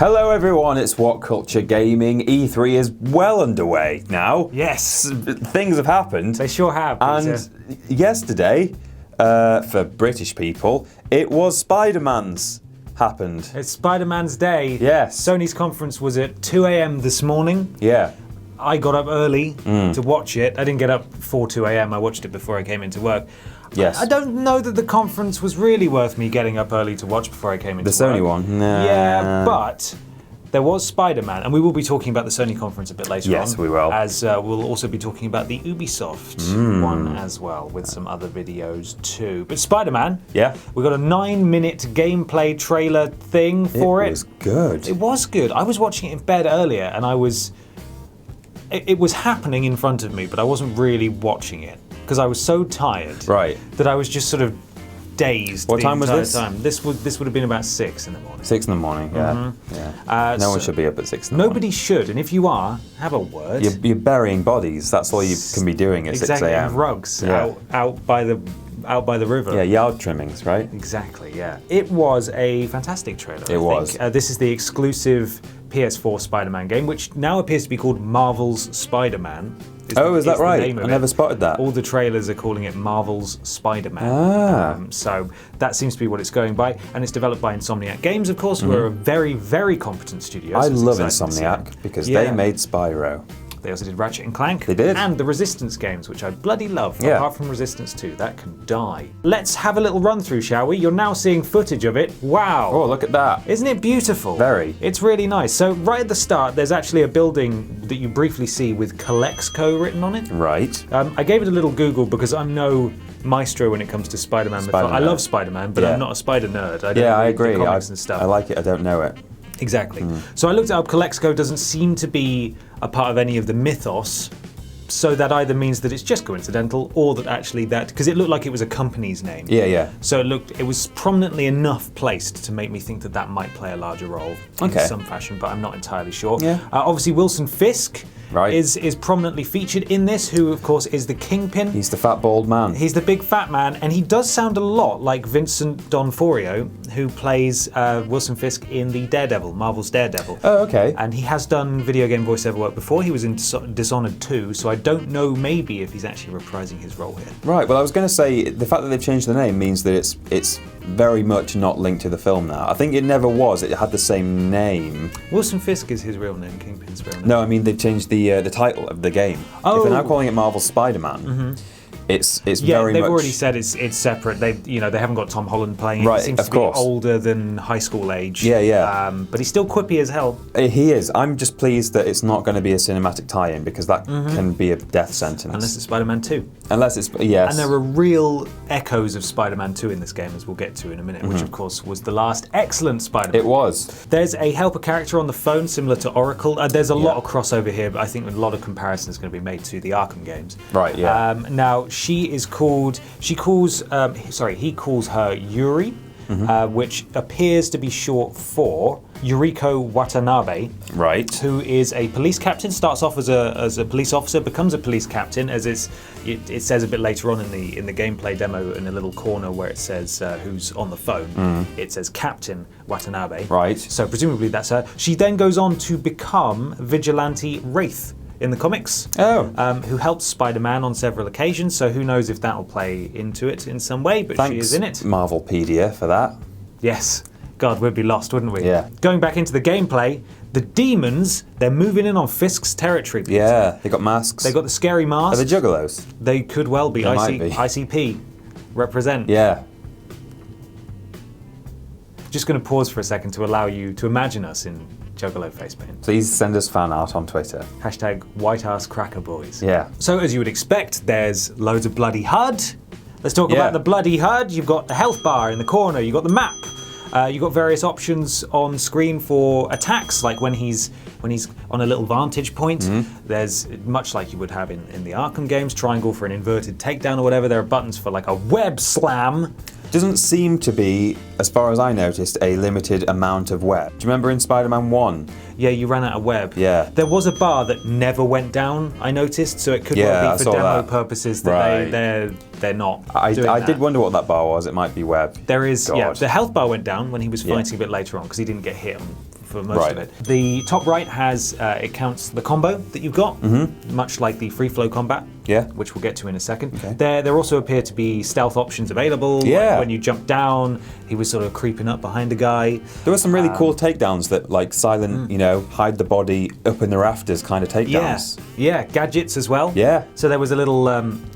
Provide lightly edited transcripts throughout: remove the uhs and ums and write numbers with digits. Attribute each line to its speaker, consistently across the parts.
Speaker 1: Hello everyone, it's What Culture Gaming. E3 is well underway now.
Speaker 2: Yes.
Speaker 1: Things have happened.
Speaker 2: They sure have.
Speaker 1: And yesterday, for British people, it was Spider-Man's happened.
Speaker 2: It's Spider-Man's day.
Speaker 1: Yes.
Speaker 2: Sony's conference was at 2 a.m. this morning.
Speaker 1: Yeah.
Speaker 2: I got up early to watch it. I didn't get up before 2 a.m. I watched it before I came into work.
Speaker 1: Yes.
Speaker 2: I don't know that the conference was really worth me getting up early to watch before I came into work.
Speaker 1: The Sony one? Nah.
Speaker 2: Yeah, but there was Spider-Man, and we will be talking about the Sony conference a bit later on.
Speaker 1: Yes, we will.
Speaker 2: As we'll also be talking about the Ubisoft one as well, with some other videos too. But Spider-Man,
Speaker 1: Yeah.
Speaker 2: we got a 9-minute gameplay trailer thing for it.
Speaker 1: It was good.
Speaker 2: It was good. I was watching it in bed earlier, and it was happening in front of me, but I wasn't really watching it because I was so tired that I was just sort of dazed.
Speaker 1: What time was this?
Speaker 2: Time. This would have been about 6 in the morning.
Speaker 1: 6 in the morning, yeah. Yeah. No one should be up at 6 in the morning.
Speaker 2: Nobody should, and if you are, have a word.
Speaker 1: You're burying bodies. That's all you can be doing at 6 a.m.
Speaker 2: Exactly, rugs out by the river.
Speaker 1: Yeah, yard trimmings, right?
Speaker 2: Exactly, yeah. It was a fantastic trailer.
Speaker 1: It was.
Speaker 2: This is the exclusive PS4 Spider-Man game, which now appears to be called Marvel's Spider-Man.
Speaker 1: Is that right? I never spotted that.
Speaker 2: All the trailers are calling it Marvel's Spider-Man. So that seems to be what it's going by. And it's developed by Insomniac Games, of course, who are a very, very competent studio.
Speaker 1: I love Insomniac because they made Spyro.
Speaker 2: They also did Ratchet & Clank.
Speaker 1: They did.
Speaker 2: And the Resistance games, which I bloody love,
Speaker 1: Yeah.
Speaker 2: apart from Resistance 2. That can die. Let's have a little run through, shall we? You're now seeing footage of it. Wow.
Speaker 1: Oh, look at that.
Speaker 2: Isn't it beautiful?
Speaker 1: Very.
Speaker 2: It's really nice. So right at the start, there's actually a building that you briefly see with Calexco written on it.
Speaker 1: Right.
Speaker 2: I gave it a little Google because I'm no maestro when it comes to Spider-Man. I love Spider-Man, but I'm not a Spider nerd. I don't
Speaker 1: I
Speaker 2: read
Speaker 1: agree.
Speaker 2: the comics and stuff.
Speaker 1: I like it. I don't know it.
Speaker 2: Exactly. So I looked it up. Calexco doesn't seem to be a part of any of the mythos, so that either means that it's just coincidental, or that actually because it looked like it was a company's name.
Speaker 1: Yeah.
Speaker 2: So it was prominently enough placed to make me think that might play a larger role in some fashion, but I'm not entirely sure.
Speaker 1: Yeah.
Speaker 2: Obviously, Wilson Fisk
Speaker 1: Right.
Speaker 2: is prominently featured in this, who of course is the Kingpin.
Speaker 1: He's the fat bald man.
Speaker 2: He's the big fat man, and he does sound a lot like Vincent D'Onofrio, who plays Wilson Fisk in the Marvel's Daredevil.
Speaker 1: Oh, okay.
Speaker 2: And he has done video game voiceover work before. He was in Dishonored 2, so I don't know maybe if he's actually reprising his role here.
Speaker 1: Right, well I was going to say, the fact that they've changed the name means that it's very much not linked to the film now. I think it never was, it had the same name.
Speaker 2: Wilson Fisk is his real name, Kingpin's real name.
Speaker 1: No, I mean they've changed the title of the game. If they're now calling it Marvel's Spider-Man, it's very much...
Speaker 2: they've already said it's separate. They haven't got Tom Holland playing it.
Speaker 1: Right,
Speaker 2: he seems to be older than high school age.
Speaker 1: Yeah.
Speaker 2: But he's still quippy as hell.
Speaker 1: He is. I'm just pleased that it's not going to be a cinematic tie-in, because that can be a death sentence.
Speaker 2: Unless it's Spider-Man 2.
Speaker 1: Unless it's, yes.
Speaker 2: And there are real echoes of Spider-Man 2 in this game, as we'll get to in a minute, which of course was the last excellent Spider-Man.
Speaker 1: It was.
Speaker 2: There's a helper character on the phone similar to Oracle. There's a lot of crossover here, but I think a lot of comparison is going to be made to the Arkham games.
Speaker 1: Right, yeah.
Speaker 2: Now, he calls her Yuri, which appears to be short for Yuriko Watanabe,
Speaker 1: right?
Speaker 2: Who is a police captain. Starts off as a police officer, becomes a police captain, as it says a bit later on in the gameplay demo, in a little corner where it says who's on the phone. It says Captain Watanabe.
Speaker 1: Right.
Speaker 2: So presumably that's her. She then goes on to become Vigilante Wraith in the comics, who helps Spider-Man on several occasions, so who knows if that'll play into it in some way, but
Speaker 1: Thanks,
Speaker 2: she is in it.
Speaker 1: Marvelpedia, for that.
Speaker 2: Yes. God, we'd be lost, wouldn't we?
Speaker 1: Yeah.
Speaker 2: Going back into the gameplay, the demons, they're moving in on Fisk's territory. Peter.
Speaker 1: Yeah, they got masks.
Speaker 2: They got the scary masks.
Speaker 1: Are they juggalos?
Speaker 2: They could well be.
Speaker 1: They might be.
Speaker 2: ICP. Represent.
Speaker 1: Yeah.
Speaker 2: Just going to pause for a second to allow you to imagine us in Juggalo face paint.
Speaker 1: Please send us fan art on Twitter.
Speaker 2: Hashtag #WhiteAssCrackerBoys.
Speaker 1: Yeah.
Speaker 2: So as you would expect, there's loads of bloody HUD. Let's talk about the bloody HUD. You've got the health bar in the corner. You've got the map. You've got various options on screen for attacks, like when he's on a little vantage point. There's, much like you would have in the Arkham games, triangle for an inverted takedown or whatever. There are buttons for like a web slam.
Speaker 1: Doesn't seem to be, as far as I noticed, a limited amount of web. Do you remember in Spider-Man 1?
Speaker 2: Yeah, you ran out of web.
Speaker 1: Yeah.
Speaker 2: There was a bar that never went down, I noticed, so it could well be for demo purposes that they're not doing
Speaker 1: I
Speaker 2: that.
Speaker 1: did wonder what that bar was. It might be web.
Speaker 2: There is,
Speaker 1: God.
Speaker 2: the health bar went down when he was fighting a bit later on because he didn't get hit for most of it. The top right has, it counts the combo that you've got, much like the free flow combat.
Speaker 1: Yeah.
Speaker 2: Which we'll get to in a second.
Speaker 1: Okay.
Speaker 2: There also appear to be stealth options available.
Speaker 1: Yeah.
Speaker 2: Like when you jump down, he was sort of creeping up behind a guy.
Speaker 1: There were some really cool takedowns that, like, silent, hide the body up in the rafters kind of takedowns.
Speaker 2: Yeah, gadgets as well.
Speaker 1: Yeah.
Speaker 2: So there was a little,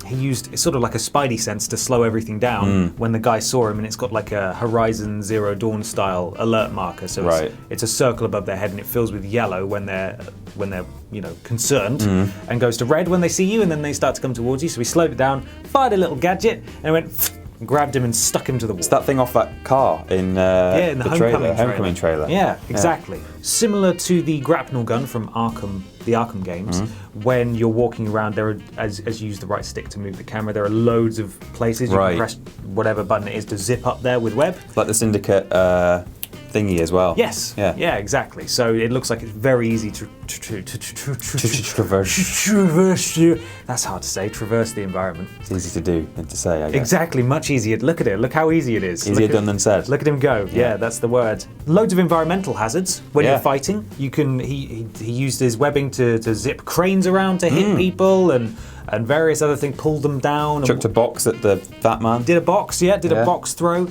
Speaker 2: he used sort of like a spidey sense to slow everything down when the guy saw him, and it's got like a Horizon Zero Dawn style alert marker. So it's a circle above their head, and it fills with yellow when they're concerned, and goes to red when they see you, and then they start to come towards you. So we slowed it down, fired a little gadget, and went grabbed him and stuck him to the wall.
Speaker 1: It's that thing off that car in
Speaker 2: in the
Speaker 1: Homecoming trailer.
Speaker 2: Yeah, exactly. Similar to the grapnel gun from the Arkham games, when you're walking around, there are, as you use the right stick to move the camera, there are loads of places you can press whatever button it is to zip up there with web.
Speaker 1: Like the Syndicate thingy as well.
Speaker 2: Yes. Yeah, exactly. So it looks like it's very easy to traverse. That's hard to say. Traverse the environment.
Speaker 1: It's easy to do than to say, I guess.
Speaker 2: Exactly. Much easier. Look at it. Look how easy it is.
Speaker 1: Easier done than said.
Speaker 2: Look at him go. Yeah, that's the word. Loads of environmental hazards when you're fighting. You can. He used his webbing to zip cranes around to hit people and various other things. Pulled them down.
Speaker 1: Chucked a box at the fat man.
Speaker 2: Did a box. Yeah. Did a box throw.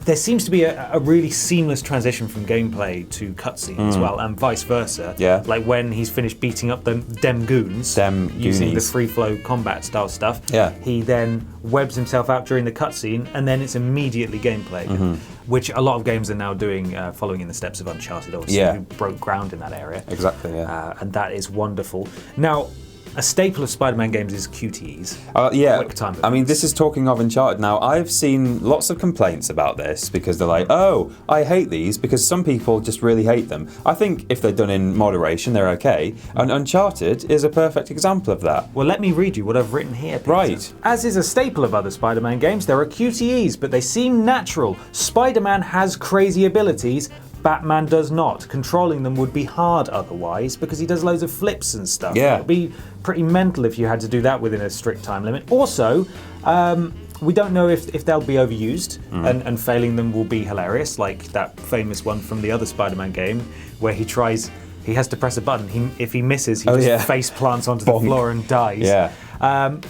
Speaker 2: There seems to be a really seamless transition from gameplay to cutscene as well, and vice versa.
Speaker 1: Yeah.
Speaker 2: Like when he's finished beating up them goons, using the free flow combat style stuff.
Speaker 1: Yeah.
Speaker 2: He then webs himself out during the cutscene, and then it's immediately gameplay, which a lot of games are now doing, following in the steps of Uncharted, obviously, who broke ground in that area.
Speaker 1: Exactly. Yeah.
Speaker 2: And that is wonderful. Now, a staple of Spider-Man games is QTEs. Quick time events.
Speaker 1: I mean, this is talking of Uncharted now. I've seen lots of complaints about this because they're like, oh, I hate these, because some people just really hate them. I think if they're done in moderation, they're okay. And Uncharted is a perfect example of that.
Speaker 2: Well, let me read you what I've written here, Peter.
Speaker 1: Right.
Speaker 2: As is a staple of other Spider-Man games, there are QTEs, but they seem natural. Spider-Man has crazy abilities, Batman does not. Controlling them would be hard otherwise, because he does loads of flips and stuff.
Speaker 1: Yeah.
Speaker 2: It would be pretty mental if you had to do that within a strict time limit. Also, we don't know if they'll be overused, and failing them will be hilarious, like that famous one from the other Spider-Man game, where he has to press a button. If he misses, he just face plants onto the floor and dies.
Speaker 1: Yeah.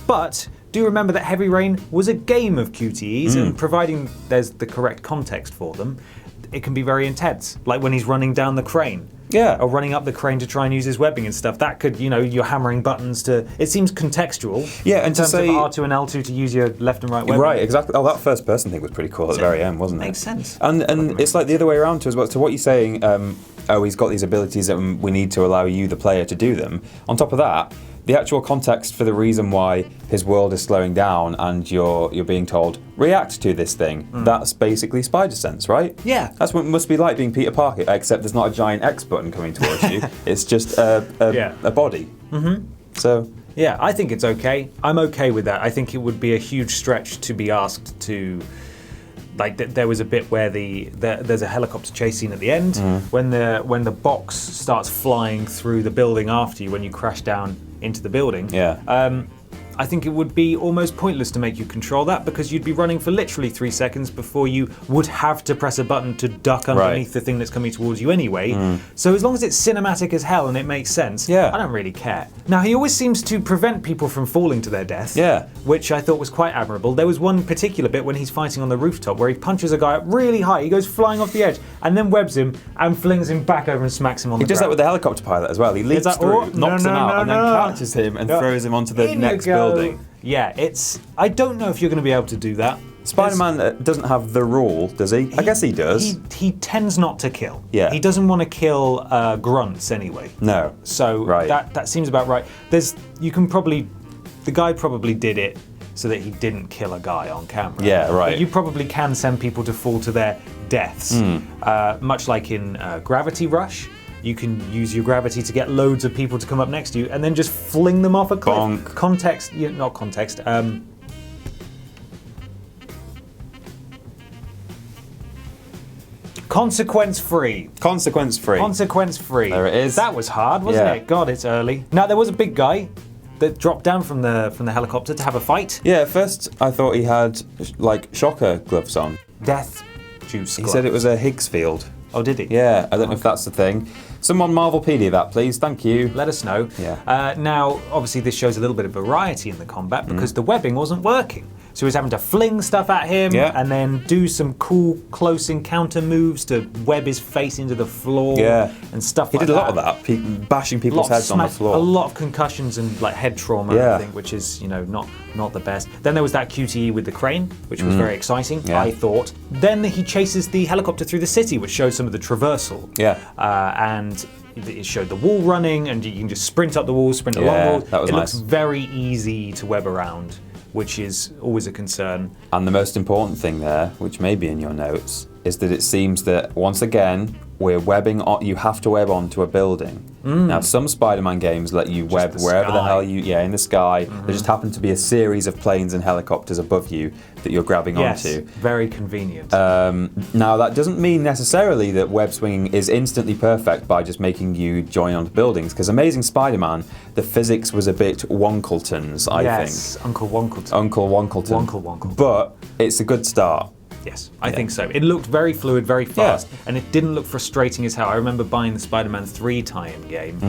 Speaker 2: But do remember that Heavy Rain was a game of QTEs, and providing there's the correct context for them, it can be very intense. Like when he's running down the crane.
Speaker 1: Yeah.
Speaker 2: Or running up the crane to try and use his webbing and stuff. That could, you're hammering buttons to... It seems contextual.
Speaker 1: Yeah, and
Speaker 2: in terms
Speaker 1: to say...
Speaker 2: of R2 and L2 to use your left and right webbing.
Speaker 1: Right, exactly. Oh, that first person thing was pretty cool at the very end, wasn't it?
Speaker 2: Makes sense.
Speaker 1: And it's like the other way around too as well. So what you're saying, he's got these abilities and we need to allow you, the player, to do them. On top of that, the actual context for the reason why his world is slowing down and you're being told, react to this thing, that's basically Spider Sense, right?
Speaker 2: Yeah.
Speaker 1: That's what it must be like being Peter Parker, except there's not a giant X button coming towards you. It's just a body. Mm-hmm. So...
Speaker 2: Yeah, I think it's okay. I'm okay with that. I think it would be a huge stretch to be asked to... Like there was a bit where there's a helicopter chase scene at the end when the box starts flying through the building after you when you crash down into the building.
Speaker 1: Yeah.
Speaker 2: I think it would be almost pointless to make you control that, because you'd be running for literally 3 seconds before you would have to press a button to duck underneath the thing that's coming towards you anyway. So as long as it's cinematic as hell and it makes sense, I don't really care. Now, he always seems to prevent people from falling to their death, which I thought was quite admirable. There was one particular bit when he's fighting on the rooftop where he punches a guy up really high, he goes flying off the edge, and then webs him and flings him back over and smacks him on the ground.
Speaker 1: He does that with the helicopter pilot as well. He leaps through, knocks him out, and then catches him and throws him onto the next building.
Speaker 2: Yeah, I don't know if you're going to be able to do that.
Speaker 1: Spider-Man doesn't have the rule, does he? I guess he does.
Speaker 2: He tends not to kill.
Speaker 1: Yeah.
Speaker 2: He doesn't want to kill grunts anyway.
Speaker 1: No.
Speaker 2: So that seems about right. The guy probably did it so that he didn't kill a guy on camera.
Speaker 1: Yeah, right.
Speaker 2: But you probably can send people to fall to their deaths, much like in Gravity Rush. You can use your gravity to get loads of people to come up next to you and then just fling them off a cliff.
Speaker 1: Bonk.
Speaker 2: Not context. Consequence-free.
Speaker 1: Consequence-free.
Speaker 2: Consequence-free.
Speaker 1: There it is.
Speaker 2: That was hard, wasn't it? God, it's early. Now, there was a big guy that dropped down from the helicopter to have a fight.
Speaker 1: Yeah, at first I thought he had, like, shocker gloves on.
Speaker 2: Death juice gloves.
Speaker 1: He said it was a Higgs field.
Speaker 2: Oh, did he?
Speaker 1: Yeah, I don't know if that's the thing. Someone Marvelpedia that, please. Thank you.
Speaker 2: Let us know.
Speaker 1: Yeah.
Speaker 2: Now, obviously, this shows a little bit of variety in the combat because the webbing wasn't working. So he was having to fling stuff at him and then do some cool close encounter moves to web his face into the floor and stuff like that.
Speaker 1: He did a lot of that, bashing people's heads on the floor.
Speaker 2: A lot of concussions and like head trauma, I think, which is, not the best. Then there was that QTE with the crane, which was very exciting, I thought. Then he chases the helicopter through the city, which shows some of the traversal.
Speaker 1: Yeah.
Speaker 2: And it showed the wall running, and you can just sprint up the walls, sprint along the walls.
Speaker 1: That was
Speaker 2: looks very easy to web around, which is always a concern.
Speaker 1: And the most important thing there, which may be in your notes, is that it seems that once again we're webbing on, you have to web onto a building. Now some Spider-Man games let you web wherever the hell you in the sky. There just happen to be a series of planes and helicopters above you that you're grabbing onto.
Speaker 2: Very convenient.
Speaker 1: Now that doesn't mean necessarily that web swinging is instantly perfect by just making you join onto buildings, because Amazing Spider-Man, the physics was a bit Wonkletons, I think.
Speaker 2: Yes, Uncle Wonkleton.
Speaker 1: Uncle Wonkleton.
Speaker 2: Wonkle.
Speaker 1: But it's a good start.
Speaker 2: Yes, I think so. It looked very fluid, very fast, and it didn't look frustrating as hell. I remember buying the Spider-Man 3 tie-in game,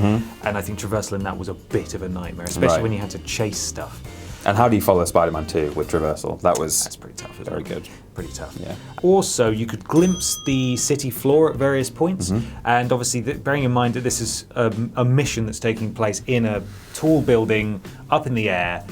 Speaker 2: and I think traversal in that was a bit of a nightmare, especially when you had to chase stuff.
Speaker 1: And how do you follow Spider-Man 2 with traversal? That's
Speaker 2: pretty tough, isn't
Speaker 1: very
Speaker 2: it?
Speaker 1: good.
Speaker 2: Pretty tough.
Speaker 1: Yeah.
Speaker 2: Also, you could glimpse the city floor at various points, and obviously, bearing in mind that this is a mission that's taking place in a tall building up in the air.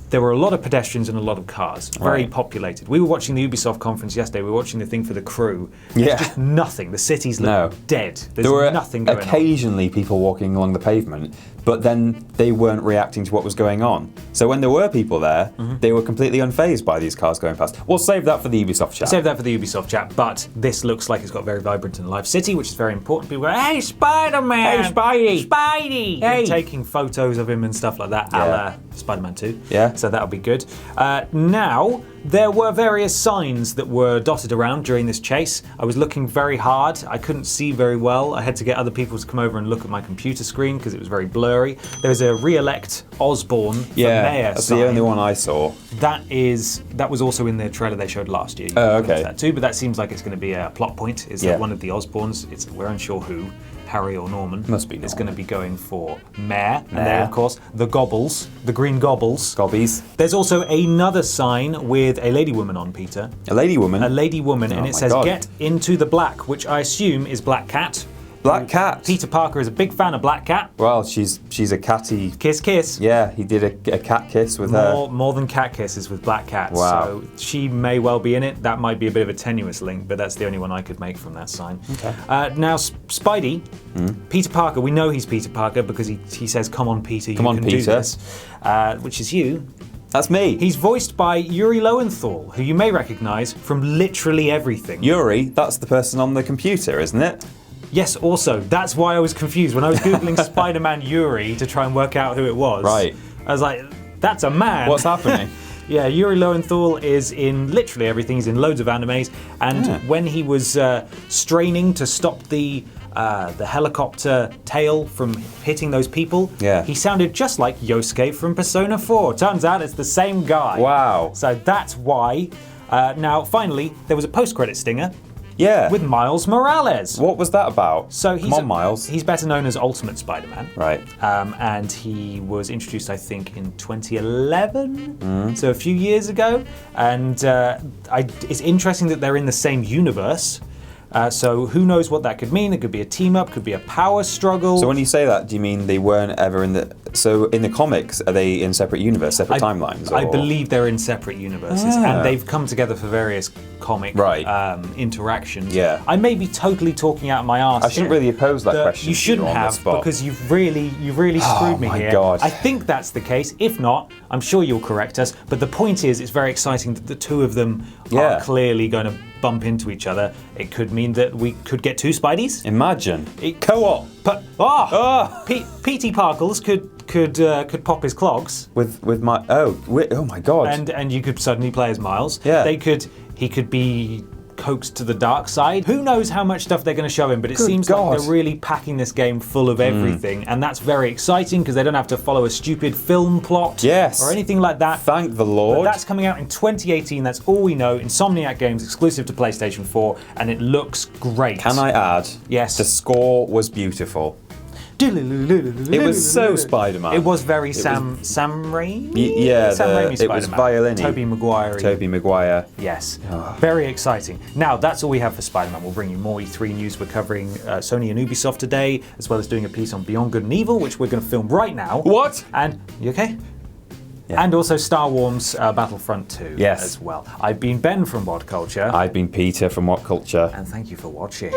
Speaker 2: There were a lot of pedestrians and a lot of cars, very populated. We were watching the Ubisoft conference yesterday. We were watching the thing for the crew. There's just nothing. The cities look dead.
Speaker 1: There were
Speaker 2: nothing going
Speaker 1: occasionally people walking along the pavement, but then they weren't reacting to what was going on. So when there were people there, they were completely unfazed by these cars going past. We'll save that for the Ubisoft chat.
Speaker 2: Save that for the Ubisoft chat, but this looks like it's got a very vibrant and live city, which is very important. People go, hey, Spider-Man!
Speaker 1: Hey, Spidey!
Speaker 2: Spidey!
Speaker 1: Hey!
Speaker 2: Taking photos of him and stuff like that, a la Spider-Man 2.
Speaker 1: Yeah.
Speaker 2: So that'll be good. Now, there were various signs that were dotted around during this chase. I was looking very hard. I couldn't see very well. I had to get other people to come over and look at my computer screen because it was very blurry. There was a re-elect Osborn for mayor
Speaker 1: that's
Speaker 2: sign.
Speaker 1: the only one I saw.
Speaker 2: That was also in the trailer they showed last year.
Speaker 1: Oh, okay.
Speaker 2: That too, but that seems like it's going to be a plot point. Is that one of the Osborns? We're unsure who. Harry or Norman.
Speaker 1: Must be Norman.
Speaker 2: Is going to be going for mayor. And then, of course, the Gobbles, the Green Gobbles.
Speaker 1: Gobbies.
Speaker 2: There's also another sign with a lady woman on, Peter.
Speaker 1: A lady woman?
Speaker 2: A lady woman, and it says, "Get into the black," which I assume is Black Cat.
Speaker 1: Black Cat.
Speaker 2: Peter Parker is a big fan of Black Cat.
Speaker 1: Well, she's a catty.
Speaker 2: Kiss, kiss.
Speaker 1: Yeah, he did a cat kiss with her.
Speaker 2: More than cat kisses with Black Cat.
Speaker 1: Wow.
Speaker 2: So she may well be in it. That might be a bit of a tenuous link, but that's the only one I could make from that sign.
Speaker 1: Okay.
Speaker 2: Now, Spidey, Peter Parker. We know he's Peter Parker because he says, "Come on, Peter, you can do this," which is you.
Speaker 1: That's me.
Speaker 2: He's voiced by Yuri Lowenthal, who you may recognise from literally everything.
Speaker 1: Yuri, that's the person on the computer, isn't it?
Speaker 2: Yes, also, that's why I was confused. When I was Googling Spider-Man Yuri to try and work out who it was,
Speaker 1: right.
Speaker 2: I was like, that's a man.
Speaker 1: What's happening?
Speaker 2: Yeah, Yuri Lowenthal is in literally everything. He's in loads of animes. And when he was straining to stop the helicopter tail from hitting those people, he sounded just like Yosuke from Persona 4. Turns out it's the same guy.
Speaker 1: Wow.
Speaker 2: So that's why. Now, finally, there was a post-credit stinger.
Speaker 1: Yeah.
Speaker 2: With Miles Morales.
Speaker 1: What was that about?
Speaker 2: So
Speaker 1: Come on, Miles.
Speaker 2: He's better known as Ultimate Spider-Man.
Speaker 1: Right.
Speaker 2: And he was introduced, I think, in 2011, so a few years ago. And it's interesting that they're in the same universe. So who knows what that could mean? It could be a team up, could be a power struggle.
Speaker 1: So when you say that, do you mean they weren't ever in the... So in the comics, are they in separate universes, separate timelines? Or?
Speaker 2: I believe they're in separate universes. And they've come together for various comic interactions.
Speaker 1: Yeah.
Speaker 2: I may be totally talking out of my arse.
Speaker 1: I shouldn't really pose that question.
Speaker 2: You shouldn't have, because you've really screwed me here.
Speaker 1: Oh my God.
Speaker 2: I think that's the case. If not, I'm sure you'll correct us. But the point is, it's very exciting that the two of them are clearly going to bump into each other. It could mean that we could get two Spideys.
Speaker 1: Imagine. Co-op.
Speaker 2: But P.T. Parkles could pop his clogs
Speaker 1: with my oh my God.
Speaker 2: And you could suddenly play as Miles.
Speaker 1: Yeah.
Speaker 2: He could be coaxed to the dark side. Who knows how much stuff they're going to show him, but it seems like they're really packing this game full of everything, and that's very exciting because they don't have to follow a stupid film plot or anything like that.
Speaker 1: Thank the Lord.
Speaker 2: But that's coming out in 2018, that's all we know. Insomniac Games, exclusive to PlayStation 4, and it looks great.
Speaker 1: Can I add?
Speaker 2: Yes.
Speaker 1: The score was beautiful. It was so Spider-Man.
Speaker 2: It was very Sam Raimi?
Speaker 1: Yeah,
Speaker 2: Sam Raimi Spider-Man.
Speaker 1: it was violin-y.
Speaker 2: Tobey Maguire.
Speaker 1: Yes.
Speaker 2: Very exciting. Now, that's all we have for Spider-Man. We'll bring you more E3 news. We're covering Sony and Ubisoft today, as well as doing a piece on Beyond Good and Evil, which we're going to film right now.
Speaker 1: What?
Speaker 2: And, you okay?
Speaker 1: Yeah.
Speaker 2: And also Star Wars Battlefront 2 as well. I've been Ben from What Culture.
Speaker 1: I've been Peter from What Culture.
Speaker 2: And thank you for watching.